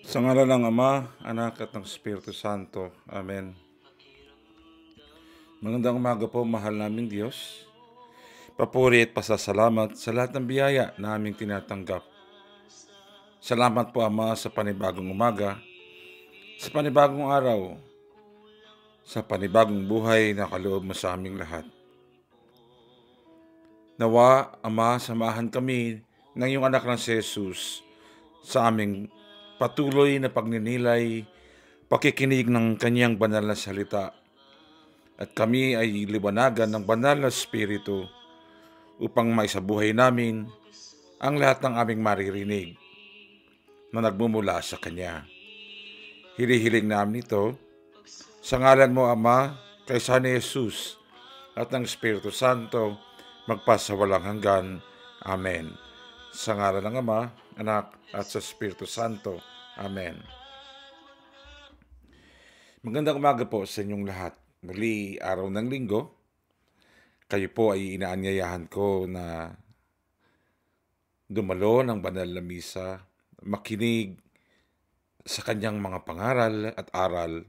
Sa ngalan ng Ama, Anak at ng Espiritu Santo. Amen. Magandang umaga po, mahal naming Diyos. Papuri at pasasalamat sa lahat ng biyaya na aming tinatanggap. Salamat po, Ama, sa panibagong umaga, sa panibagong araw, sa panibagong buhay na kaloob mo sa aming lahat. Nawa, Ama, samahan kami ng iyong anak na si Jesus sa aming patuloy na pagninilay, pakikinig ng kanyang banal na salita, at kami ay liwanagan ng banal na Espiritu upang maisabuhay namin ang lahat ng aming maririnig na nagmumula sa Kanya. Hinihiling namin ito sa ngalan mo, Ama, kay San Jesus at ng Espiritu Santo, magpasawalang hanggan. Amen. Sa ngalan ng Ama, Anak at sa Espiritu Santo. Amen. Magandang umaga po sa inyong lahat. Muli, araw ng linggo, kayo po ay inaanyayahan ko na dumalo ng banal na misa, makinig sa kanyang mga pangaral at aral,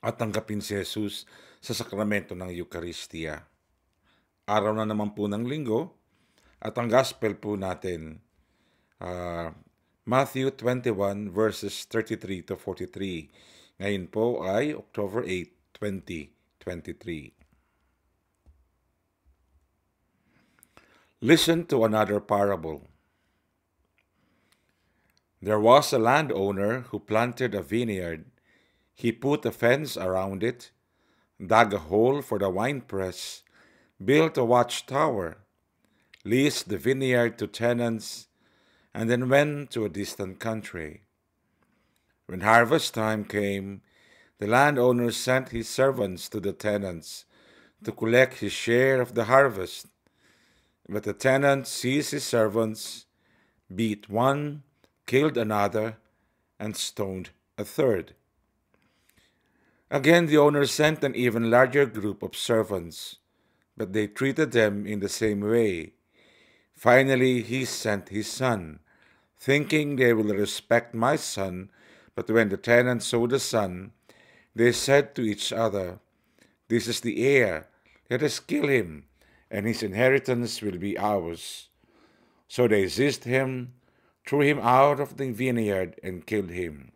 at tanggapin si Jesus sa sakramento ng Eucharistia. Araw na naman po ng linggo, at ang gospel po natin, Matthew 21 verses 33 to 43. Ngayon po ay October 8, 2023. Listen to another parable. There was a landowner who planted a vineyard. He put a fence around it, dug a hole for the winepress, built a watchtower, leased the vineyard to tenants, and then went to a distant country. When harvest time came, the landowner sent his servants to the tenants to collect his share of the harvest. But the tenants seized his servants, beat one, killed another, and stoned a third. Again, the owner sent an even larger group of servants, but they treated them in the same way. Finally, he sent his son, thinking they will respect my son. But when the tenants saw the son, they said to each other, "This is the heir. Let us kill him, and his inheritance will be ours." So they seized him, threw him out of the vineyard, and killed him.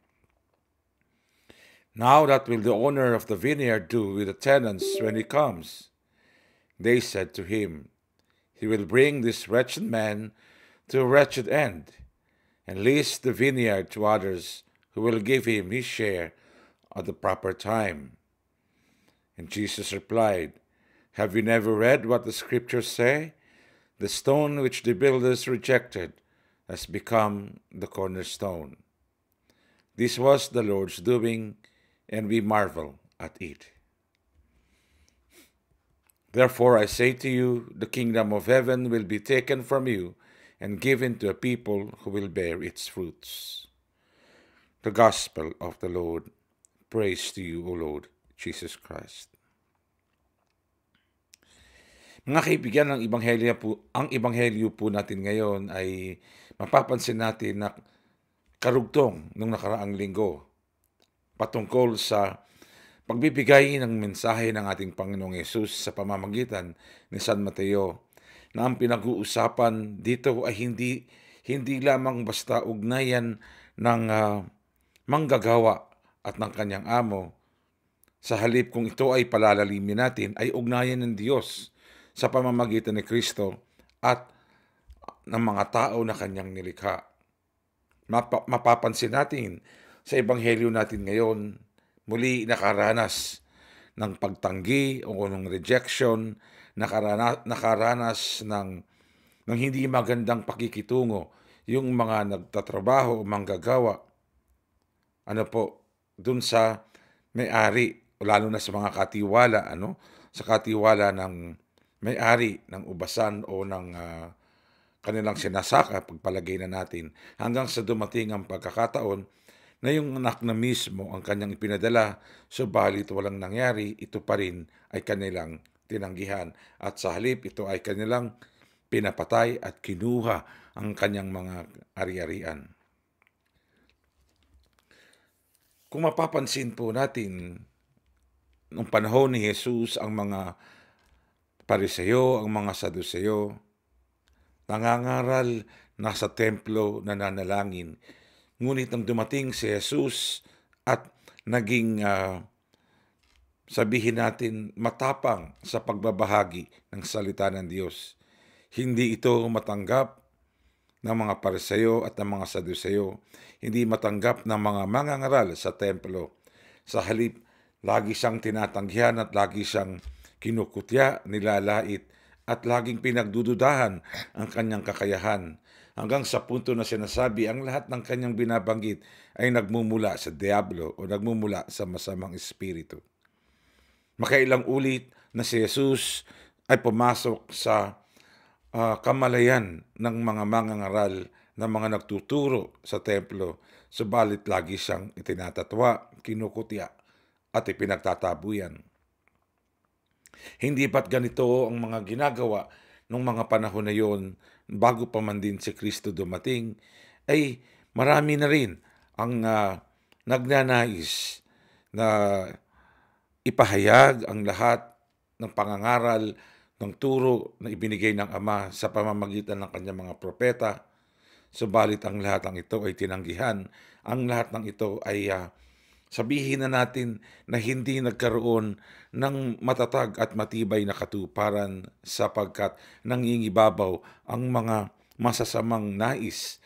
"Now what will the owner of the vineyard do with the tenants when he comes?" They said to him, "He will bring this wretched man to a wretched end, and lease the vineyard to others who will give him his share at the proper time." And Jesus replied, "Have you never read what the scriptures say? The stone which the builders rejected has become the cornerstone." This was the Lord's doing, and we marvel at it. Therefore I say to you, the kingdom of heaven will be taken from you and given to a people who will bear its fruits. The Gospel of the Lord. Praise to you, O Lord Jesus Christ. Mga kaibigan, ang ebanghelyo po natin ngayon ay mapapansin natin na karugtong nung nakaraang linggo patungkol sa pagbibigay ng mensahe ng ating Panginoong Yesus sa pamamagitan ni San Mateo, na ang pinag-uusapan dito ay hindi lamang basta ugnayan ng manggagawa at ng kanyang amo. Sa halip kung ito ay palalalimin natin, ay ugnayan ng Diyos sa pamamagitan ni Kristo at ng mga tao na kanyang nilikha. Mapapansin natin sa ebanghelyo natin ngayon, muli nakaranas ng pagtanggi o ng rejection, nakaranas ng hindi magandang pakikitungo yung mga nagtatrabaho o manggagawa. Dun sa may-ari, lalo na sa mga katiwala, sa katiwala ng may-ari ng ubasan o ng kanilang sinasaka, pagpalagay na natin, hanggang sa dumating ang pagkakataon na yung anak na mismo ang kanyang ipinadala, subalit walang nangyari, ito pa rin ay kanilang tinanggihan. At sa halip, ito ay kanilang pinapatay at kinuha ang kanyang mga ari-arian. Kung mapapansin po natin, nung panahon ni Jesus ang mga Pariseo, ang mga Saduceo, nangangaral, nasa templo, nananalangin. Ngunit nang dumating si Jesus at naging sabihin natin matapang sa pagbabahagi ng salita ng Diyos, hindi ito matanggap ng mga Pariseo at ng mga Saduceo, hindi matanggap ng mga mangangaral sa templo. Sa halip, lagi siyang tinatanggihan at lagi siyang kinukutya, nilalait, at laging pinagdududahan ang kanyang kakayahan. Hanggang sa punto na sinasabi ang lahat ng kanyang binabanggit ay nagmumula sa diablo o nagmumula sa masamang espiritu. Makailang ulit na si Jesus ay pumasok sa kamalayan ng mga mangangaral na mga nagtuturo sa templo, subalit lagi siyang itinatatwa, kinukutya, at ipinagtatabuyan. Hindi ba't ganito ang mga ginagawa nung mga panahon na yon, bago pa man din si Kristo dumating, ay marami na rin ang nagnanais na ipahayag ang lahat ng pangangaral, ng turo na ibinigay ng Ama sa pamamagitan ng kanyang mga propeta. Subalit ang lahat ng ito ay tinanggihan. Ang lahat ng ito ay sabihin na natin na hindi nagkaroon ng matatag at matibay na katuparan sapagkat nangingibabaw ang mga masasamang nais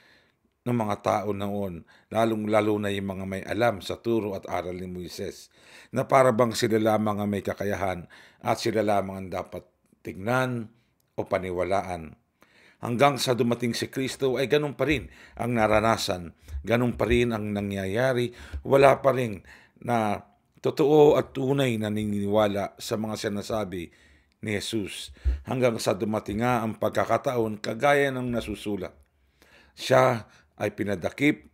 ng mga tao noon, lalong-lalo na yung mga may alam sa turo at aral ni Moises, na para bang sila lamang ang may kakayahan at sila lamang ang dapat tignan o paniwalaan. Hanggang sa dumating si Kristo ay ganun pa rin ang naranasan, ganun pa rin ang nangyayari, wala pa rin na totoo at tunay na naniniwala sa mga sinasabi ni Jesus. Hanggang sa dumating nga ang pagkakataon kagaya ng nasusulat. Siya ay pinadakip,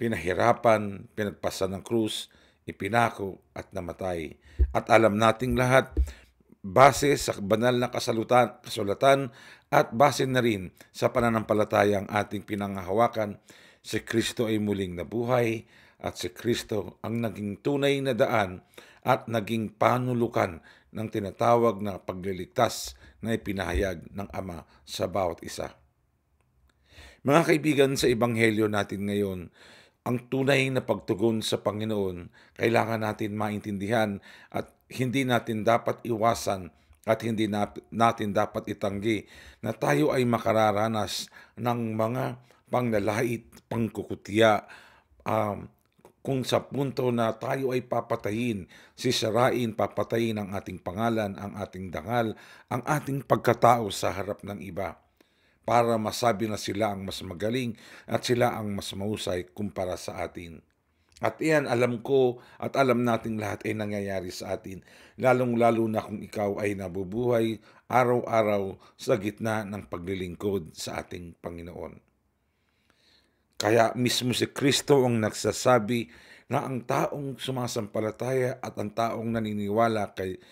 pinahirapan, pinagpasan ng krus, ipinako at namatay. At alam nating lahat, base sa banal na kasulatan at base na rin sa pananampalatayang ating pinanghahawakan, si Kristo ay muling nabuhay at si Kristo ang naging tunay na daan at naging panulukan ng tinatawag na pagliligtas na ipinahayag ng Ama sa bawat isa. Mga kaibigan, sa ebanghelyo natin ngayon, ang tunay na pagtugon sa Panginoon, kailangan natin maintindihan at hindi natin dapat iwasan at hindi natin dapat itanggi na tayo ay makararanas ng mga panglalait, pangkukutya, kung sa punto na tayo ay papatayin, sisirain, papatayin ang ating pangalan, ang ating dangal, ang ating pagkatao sa harap ng iba, para masabi na sila ang mas magaling at sila ang mas mahusay kumpara sa atin. At iyan, alam ko at alam nating lahat ay nangyayari sa atin, lalong-lalo na kung ikaw ay nabubuhay araw-araw sa gitna ng paglilingkod sa ating Panginoon. Kaya mismo si Kristo ang nagsasabi na ang taong sumasampalataya at ang taong naniniwala kay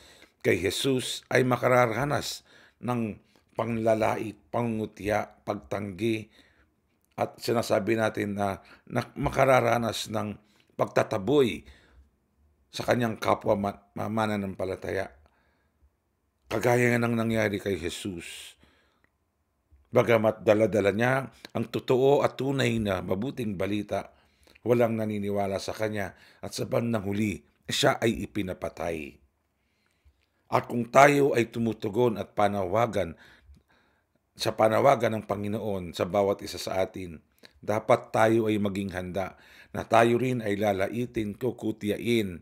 Jesus ay makararanas ng panglalait, pangungutya, pagtanggi, at sinasabi natin na makararanas ng pagtataboy sa kanyang kapwa mananampalataya. Kagaya ng nangyari kay Jesus. Bagamat dala-dala niya ang totoo at tunay na mabuting balita, walang naniniwala sa kanya at sa bandang huli, siya ay ipinapatay. At kung tayo ay tumutugon at sa panawagan ng Panginoon sa bawat isa sa atin, dapat tayo ay maging handa na tayo rin ay lalaitin, kukutyain,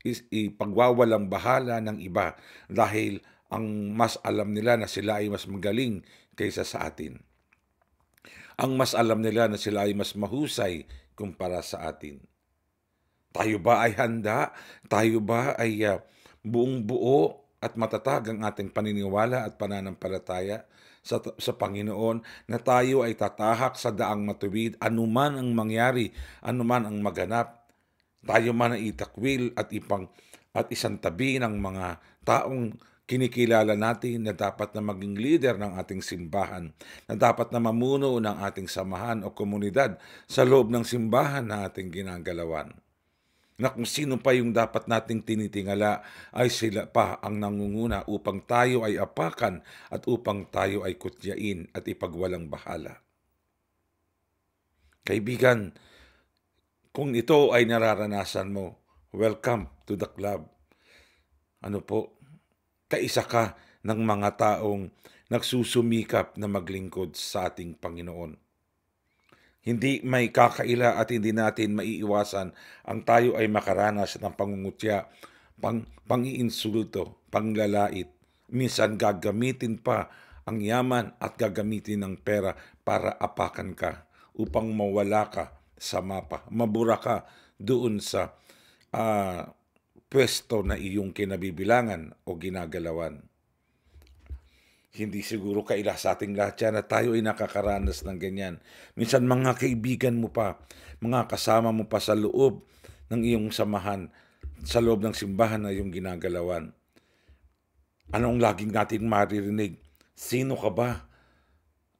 ipagwawalang bahala ng iba dahil ang mas alam nila na sila ay mas magaling kaysa sa atin. Ang mas alam nila na sila ay mas mahusay kumpara sa atin. Tayo ba ay handa? Tayo ba ay buong buo at matatag ang ating paniniwala at pananampalataya sa Panginoon, na tayo ay tatahak sa daang matuwid anuman ang mangyari, anuman ang maganap, tayo man ay itakwil at isantabi ng mga taong Kinikilala natin na dapat na maging leader ng ating simbahan, na dapat na mamuno ng ating samahan o komunidad sa loob ng simbahan na ating ginagalawan. Na kung sino pa yung dapat nating tinitingala ay sila pa ang nangunguna upang tayo ay apakan at upang tayo ay kutyain at ipagwalang bahala. Kaibigan, kung ito ay nararanasan mo, welcome to the club. Ano po, kaisa ka ng mga taong nagsusumikap na maglingkod sa ating Panginoon. Hindi may kakaila at hindi natin maiiwasan ang tayo ay makaranas ng pangungutya, pang-iinsulto, panglalait. Minsan gagamitin pa ang yaman at gagamitin ng pera para apakan ka upang mawala ka sa mapa, mabura ka doon sa pwesto na iyong kinabibilangan o ginagalawan. Hindi siguro kaila sa ating lahat yan na tayo ay nakakaranas ng ganyan. Minsan mga kaibigan mo pa, mga kasama mo pa sa loob ng iyong samahan, sa loob ng simbahan na iyong ginagalawan. Anong laging natin maririnig? Sino ka ba?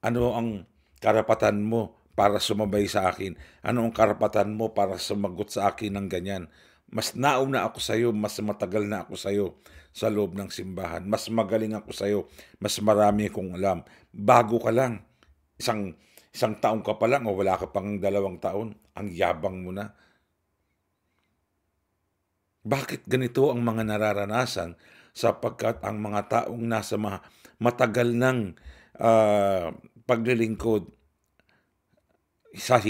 Ano ang karapatan mo para sumabay sa akin? Ano ang karapatan mo para sumagot sa akin ng ganyan? Mas nauna ako sa iyo, mas matagal na ako sa iyo sa loob ng simbahan. Mas magaling ako sa iyo, mas marami akong alam. Bago ka lang, isang taong ka pa lang o wala ka pang 2 taon, ang yabang mo na. Bakit ganito ang mga nararanasan? Sapagkat ang mga taong nasa matagal ng paglilingkod, sa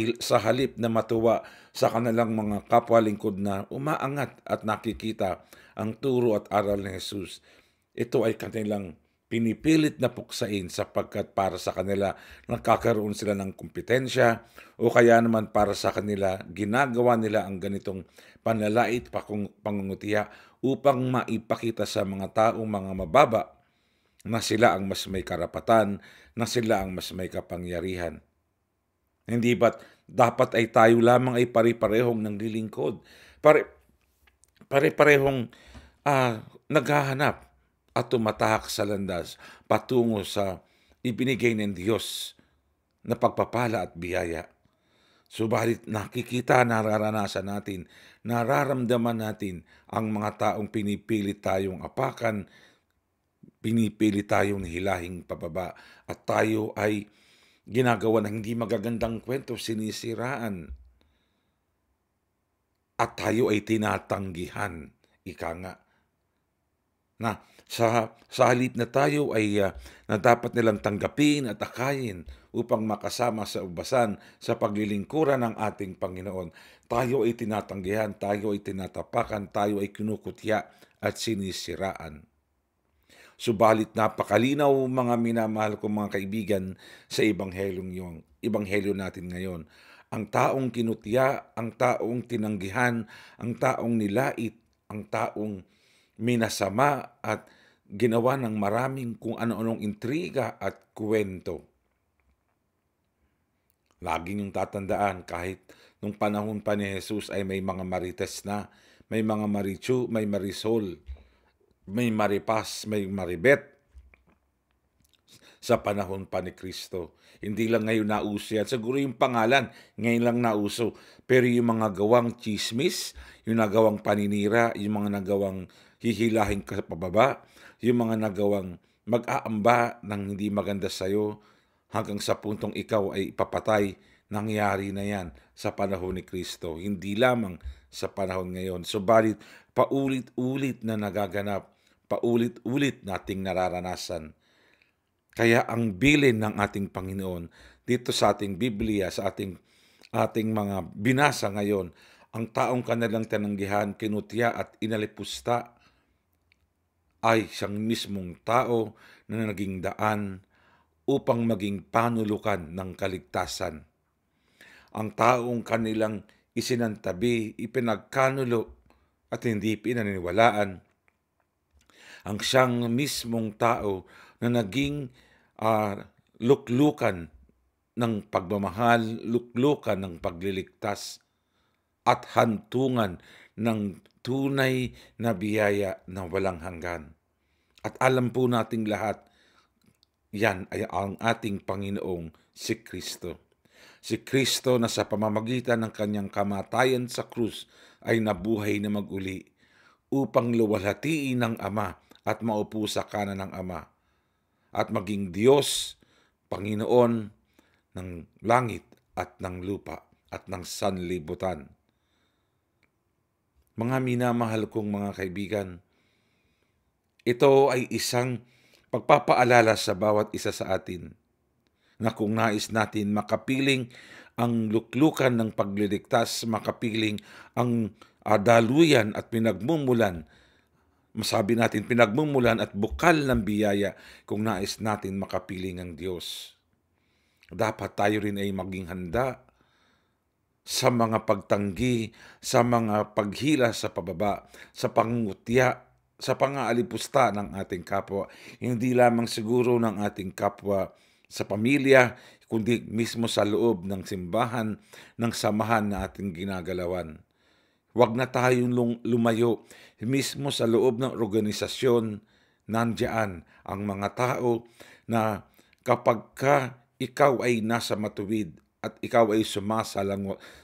halip na matuwa sa kanilang mga kapwa-lingkod na umaangat at nakikita ang turo at aral ni Jesus, ito ay kanilang pinipilit na puksain sapagkat para sa kanila nagkakaroon sila ng kompetensya o kaya naman para sa kanila ginagawa nila ang ganitong panlalait, pangungutiya upang maipakita sa mga taong mga mababa na sila ang mas may karapatan, na sila ang mas may kapangyarihan. Hindi ba't dapat ay tayo lamang ay pare-parehong naglilingkod? Pare-parehong naghahanap at tumatahak sa landas patungo sa ibinigay ng Diyos na pagpapala at biyaya. Subalit nakikita, nararanasan natin, nararamdaman natin ang mga taong pinipilit tayong apakan, pinipili tayong hilahing pababa at tayo ay ginagawa ng hindi magagandang kwento, sinisiraan. At tayo ay tinatanggihan, ika nga. Na sa halip na tayo ay na dapat nilang tanggapin at akayin upang makasama sa ubasan sa paglilingkuran ng ating Panginoon. Tayo ay tinatanggihan, tayo ay tinatapakan, tayo ay kinukutya at sinisiraan. Subalit napakalinaw mga minamahal kong mga kaibigan sa ebanghelyo natin ngayon. Ang taong kinutya, ang taong tinanggihan, ang taong nilait, ang taong minasama at ginawa ng maraming kung ano-anong intriga at kwento. Lagi niyong tatandaan kahit nung panahon pa ni Jesus ay may mga marites na, may mga marichu, may marisol, may maripas, may maribet sa panahon pa ni Kristo. Hindi lang ngayon nauso yan. Siguro yung pangalan, ngayon lang nauso. Pero yung mga gawang chismis, yung nagawang paninira, yung mga nagawang hihilahin ka pababa, yung mga nagawang mag-aamba ng hindi maganda sa'yo, hanggang sa puntong ikaw ay ipapatay, nangyari na yan sa panahon ni Kristo. Hindi lamang sa panahon ngayon. Subalit, paulit-ulit na nagaganap, paulit-ulit nating nararanasan. Kaya ang bilin ng ating Panginoon dito sa ating Biblia, sa ating mga binasa ngayon, ang taong kanilang tinanggihan, kinutya at inalipusta ay siyang mismong tao na naging daan upang maging panulukan ng kaligtasan. Ang taong kanilang isinantabi, ipinagkanulo at hindi pinaniniwalaan, ang siyang mismong tao na naging luklukan ng pagmamahal, luklukan ng pagliligtas, at hantungan ng tunay na biyaya na walang hanggan. At alam po nating lahat, yan ay ang ating Panginoong si Kristo. Si Kristo na sa pamamagitan ng kanyang kamatayan sa krus ay nabuhay na mag-uli upang luwalhatiin ng Ama at maupo sa kanan ng Ama at maging Diyos, Panginoon ng langit at ng lupa at ng sanlibutan. Mga minamahal kong mga kaibigan, ito ay isang pagpapaalala sa bawat isa sa atin na kung nais natin makapiling ang luklukan ng pagliligtas, makapiling ang daluyan at pinagmumulan, masabi natin pinagmumulan at bukal ng biyaya kung nais natin makapiling ang Diyos. Dapat tayo rin ay maging handa sa mga pagtanggi, sa mga paghila sa pababa, sa pangungutya, sa pangaalipusta ng ating kapwa. Hindi lamang siguro ng ating kapwa sa pamilya, kundi mismo sa loob ng simbahan, ng samahan na ating ginagalawan. Huwag na tayong lumayo mismo sa loob ng organisasyon. Nandiyan ang mga tao na kapag ikaw ay nasa matuwid at ikaw ay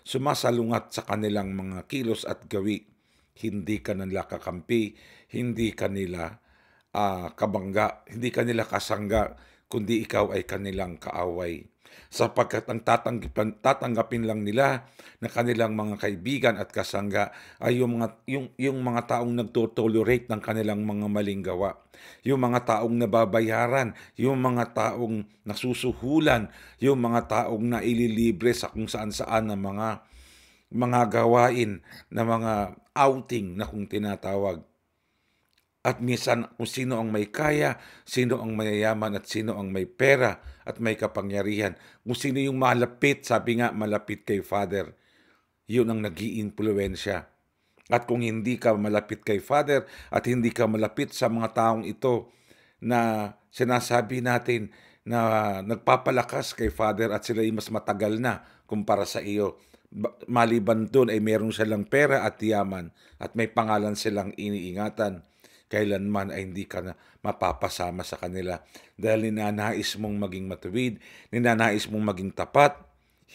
sumasalungat sa kanilang mga kilos at gawi, hindi ka nila kakampi, hindi ka nila kabangga, hindi ka nila kasangga, kundi ikaw ay kanilang kaaway. Sapagkat ang tatanggapin lang nila na kanilang mga kaibigan at kasangga ay yung mga taong nagtotolerate ng kanilang mga maling gawa, yung mga taong nababayaran, yung mga taong nasusuhulan, yung mga taong naililibre sa kung saan-saan na mga gawain, na mga outing na kung tinatawag. At minsan kung sino ang may kaya, sino ang mayayaman at sino ang may pera at may kapangyarihan. Kung sino yung malapit, sabi nga malapit kay Father, yun ang nag-iimpluwensya. At kung hindi ka malapit kay Father at hindi ka malapit sa mga taong ito na sinasabi natin na nagpapalakas kay Father at sila ay mas matagal na kumpara sa iyo, maliban doon ay meron silang pera at yaman at may pangalan silang iniingatan, kailanman ay hindi ka na mapapasama sa kanila dahil ninanais mong maging matuwid, ninanais mong maging tapat,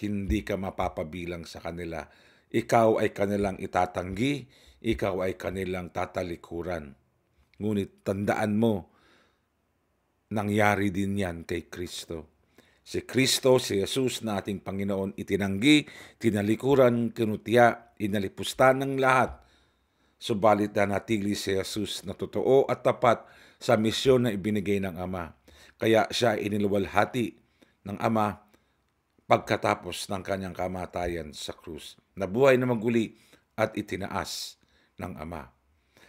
hindi ka mapapabilang sa kanila. Ikaw ay kanilang itatanggi, ikaw ay kanilang tatalikuran. Ngunit tandaan mo, nangyari din yan kay Kristo. Si Kristo, si Jesus na ating Panginoon, itinanggi, tinalikuran, kinutya, inalipustan ng lahat. Subalit nanatili si Jesus na totoo at tapat sa misyon na ibinigay ng Ama. Kaya siya iniluwalhati ng Ama pagkatapos ng kanyang kamatayan sa krus. Nabuhay na maguli at itinaas ng Ama.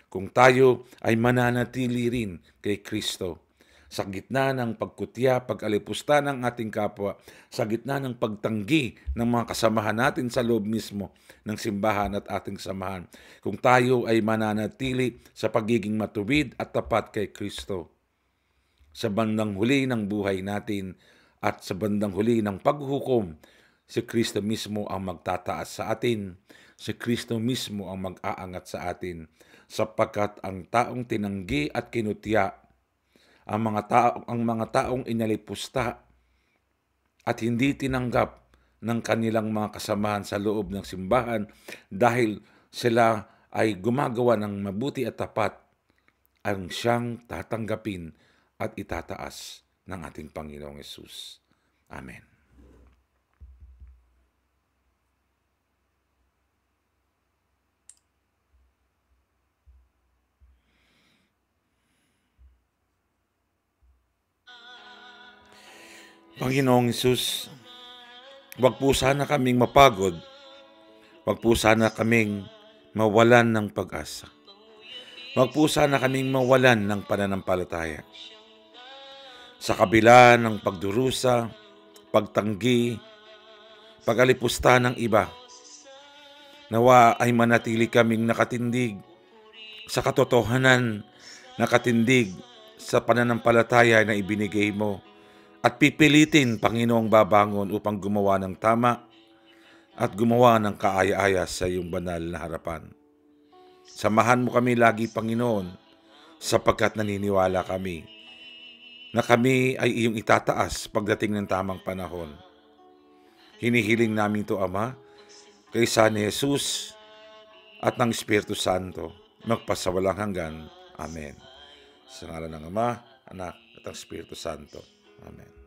Kung tayo ay mananatili rin kay Kristo, sa gitna ng pagkutya, pag-alipusta ng ating kapwa, sa gitna ng pagtanggi ng mga kasamahan natin sa loob mismo ng simbahan at ating samahan, kung tayo ay mananatili sa pagiging matuwid at tapat kay Kristo, sa bandang huli ng buhay natin at sa bandang huli ng paghukom, si Kristo mismo ang magtataas sa atin, si Kristo mismo ang mag-aangat sa atin, sapagkat ang taong tinanggi at kinutya, ang mga taong inalipusta at hindi tinanggap ng kanilang mga kasamahan sa loob ng simbahan dahil sila ay gumagawa ng mabuti at tapat, ang siyang tatanggapin at itataas ng ating Panginoong Hesus. Amen. Panginoong Hesus, wag po sana kaming mapagod, wag po sana kaming mawalan ng pag-asa. Wag po sana kaming mawalan ng pananampalataya. Sa kabila ng pagdurusa, pagtanggi, pag-alipusta ng iba, nawa ay manatili kaming nakatindig sa katotohanan, nakatindig sa pananampalataya na ibinigay mo, at pipilitin, Panginoong, babangon upang gumawa ng tama at gumawa ng kaaya-aya sa iyong banal na harapan. Samahan mo kami lagi, Panginoon, sapagkat naniniwala kami na kami ay iyong itataas pagdating ng tamang panahon. Hinihiling namin ito, Ama, kay San Jesus at ng Espiritu Santo, magpasawalang hanggan. Amen. Sa ngalan ng Ama, Anak, at ng Espiritu Santo. Amen.